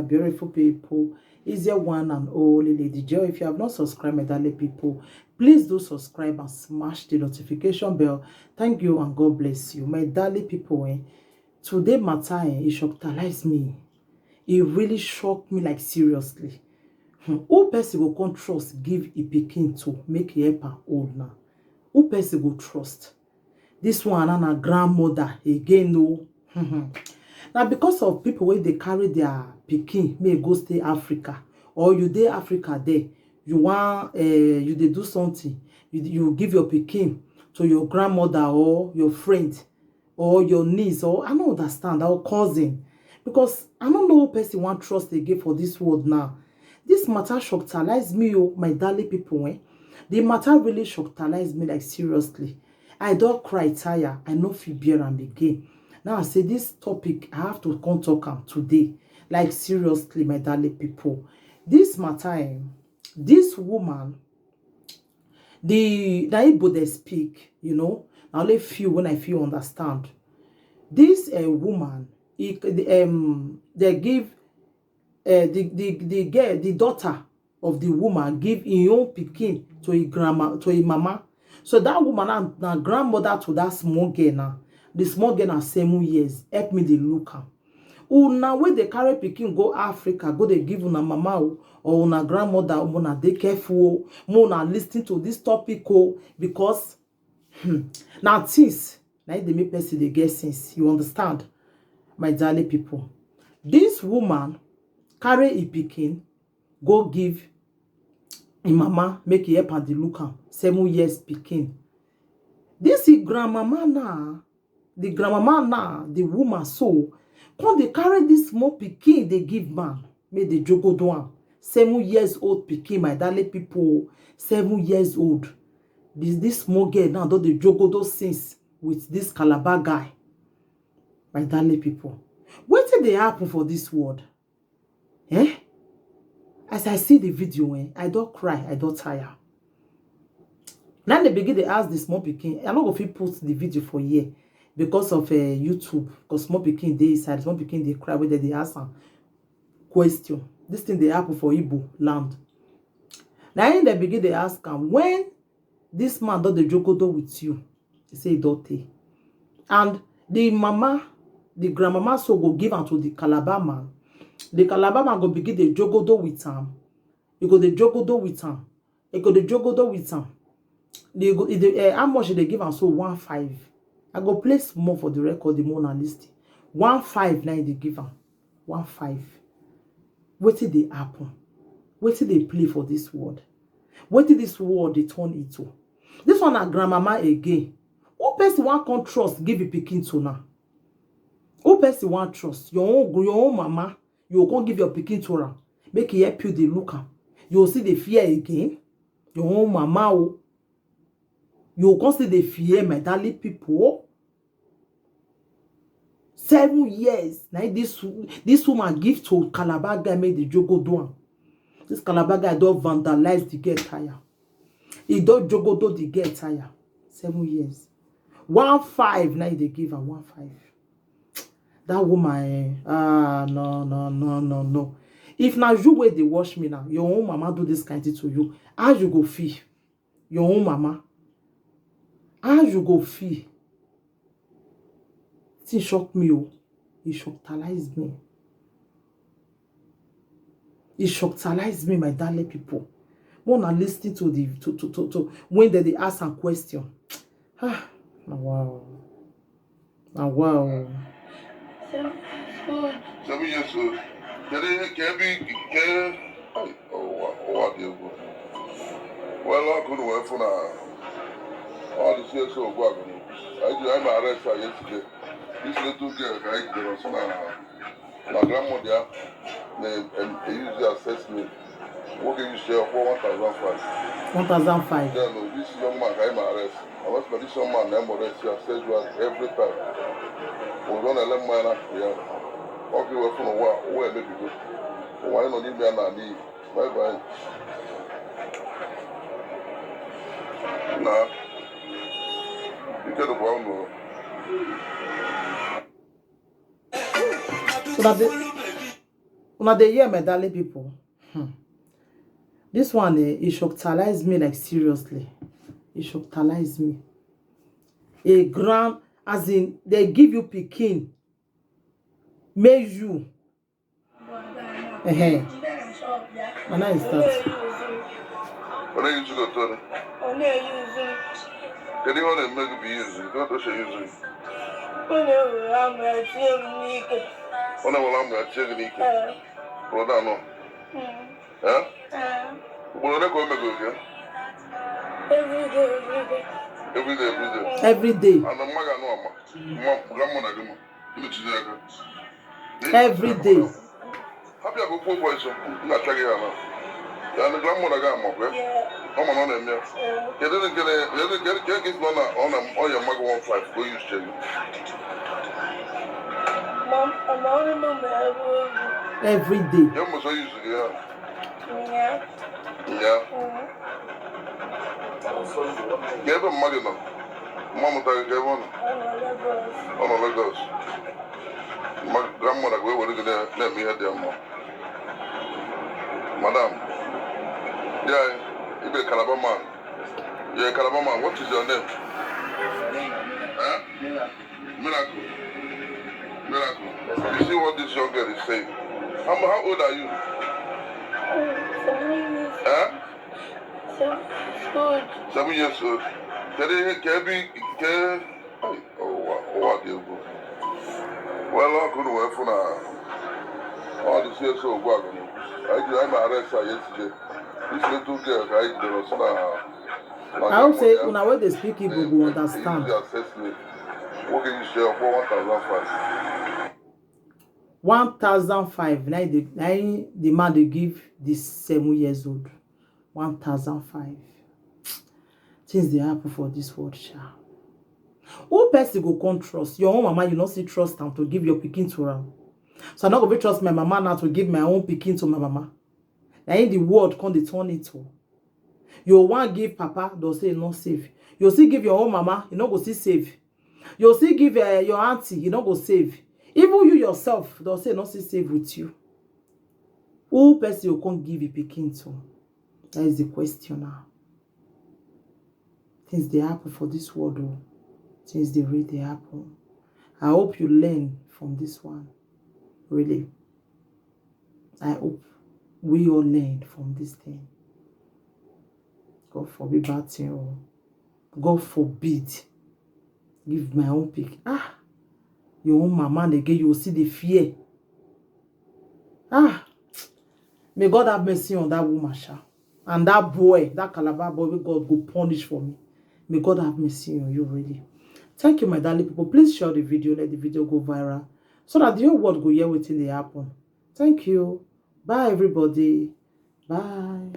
beautiful people. Is your one and only Lady Joy. If you have not subscribed, my darling people, please do subscribe and smash the notification bell. Thank you and God bless you. My darling people, today matter, it shocked me. It really shocked me, like seriously. Who person go come trust give a pikin to make a helper old now? Who person go trust? This one and a grandmother again, no. Now because of people wey they carry their pikin may go stay Africa, or you dey Africa there, you want you dey do something, you give your pikin to your grandmother or your friend or your niece, or I don't understand, our cousin, because I don't know who person want trust again for this world now. This matter shocked me, oh my darling people. The matter really shocked me, like seriously. I don't cry tire. I no feel bear am again. Now I say this topic, I have to come talk am today. Like seriously, my darling people. This matter, this woman, the Igbo they speak, you know, I only feel when I feel understand. This woman, they give the girl, the daughter of the woman, give her own pikin to her grandma, to her mama. So that woman na grandmother to that small girl now. The small girl na 7 years. Help me, they look am. Now when they carry pikin go Africa, go they give una mama or una grandmother, una dey careful, una listen to this topic because now things now they make person they get sense. You understand, my darling people? This woman carry a pikin go give im mama make e help am dey look am. 7 years pikin. This is grandmama now. The grandmama now, the woman so come they carry this small pikin they give man. Make the jogo do am. 7 years old pikin, my darling people. 7 years old. This small girl now don dey jogo those things with this Calabar guy. My darling people. Wetin dey happen for this world? As I see the video, I don't cry, I don't tire. Now they begin to ask the small pikin. I no go fit put the video for here because of YouTube. Because small pikin dey inside, small pikin they cry when they ask am question. This thing they happen for Igbo land. Now they begin to ask am, when this man don dey jogodo with you, he say he don tey. And the mama, the grandmama so go give am to the Calabar man. The Calabar man go begin the jogodo with am. He go the jogodo with am. He go the jogodo with am. How much they give am? So 1.5. I go place more for the record, the more list. 1.5 now they give am. 1.5. Wetin dey happen? Wetin dey play for this world? Wetin this world they turn into? This one na grandmama again. Who person want come trust give a pikin to now? Who person want trust? Your own mama. You can't give your pikin to her. Make he help you the look am. You will see the fear again. Your own mama. You can't see the fear, my darling people. 7 years. Now this woman give to Calabar guy make the jogo do am. This Calabar guy don't vandalize the girl tire. He don't jogo do the girl tire. 7 years. 1.5 now they give her 1.5. That woman, no. If now you where they wash me now, your own mama do this kind of thing to you, how you go feel? Your own mama, how you go feel? It shocked me, oh. It shocked me. It shocked me, my darling people. When I listen to the when they ask a question. Ah, wow. Wow. 7 years old. Well, I couldn't wait for now. All the years old, I'm arrested yesterday. This little girl, there was my grandmother, they usually assess me. What can you share for 1,500? 1,500. Yeah, no, this young man, I'm arrested. I was for this young man, I'm arrested. I said you every time. Was on a lemon miner, yeah. Okay, we're from a while. Where maybe go? Why not leave me and leave? Bye bye. Nah. You get the problem. So that Una dey hear my darling people. This one, it shockalize me like seriously. It shockalize me. A grand, as in, they give you pikin. May you. And I start. When are you to go to? Can you want to make it easy? Go to show you. When I'm going to check it. Well, I know. Huh? Well, I'm going to go again. Every day. And I'm not going to Every day. Happy I go for boys. Not check it out. And the grandmother got my breath. Come on them, yeah. You didn't get on your mug 1.5. Go use check. Mom, I'm on every day. You must use it, yeah. Yeah. Give him money now. Mama, I gave one. Oh, no, like those. My grandmother go over there, let me have them. Madam. Yeah, you be a Calabar man. You're a Calabar man. What is your name? Huh? Miracle. Miracle. You see what this young girl is saying? How old are you? 7 years. Huh? 7 years old. What do you go? Well, I couldn't wait for now. All this year so good. I'm arrested yesterday. This little girl, I would say, when I wait, they speak Igbo, we understand. What can you share for 1,005? 1,005. Now the man they give this 7 years old 1,005. Things they happen for this world, sha. Who person go come trust your own mama? You not see trust them to give your pikin to her. So I'm not gonna trust my mama now to give my own pikin to my mama. Now in the world come they turn it to. You want give papa, they'll say not safe. You still give your own mama, you not go see safe. You still give your auntie, you not go save. Even you yourself, they'll say not see safe with you. Who person you can't give a pikin to? That is the question now. Things they happen for this world, though. Things they really happen. I hope you learn from this one. Really. I hope we all learn from this thing. God forbid bad thing. Or God forbid. Give my own pick. Your own mama again, you will see the fear. May God have mercy on that woman, sha. And that boy, that Calabar boy, may God go punish for me. May God have mercy on you, really. Thank you, my darling people. Please share the video. Let the video go viral. So that the whole world go hear what's in the happen. Thank you. Bye, everybody. Bye.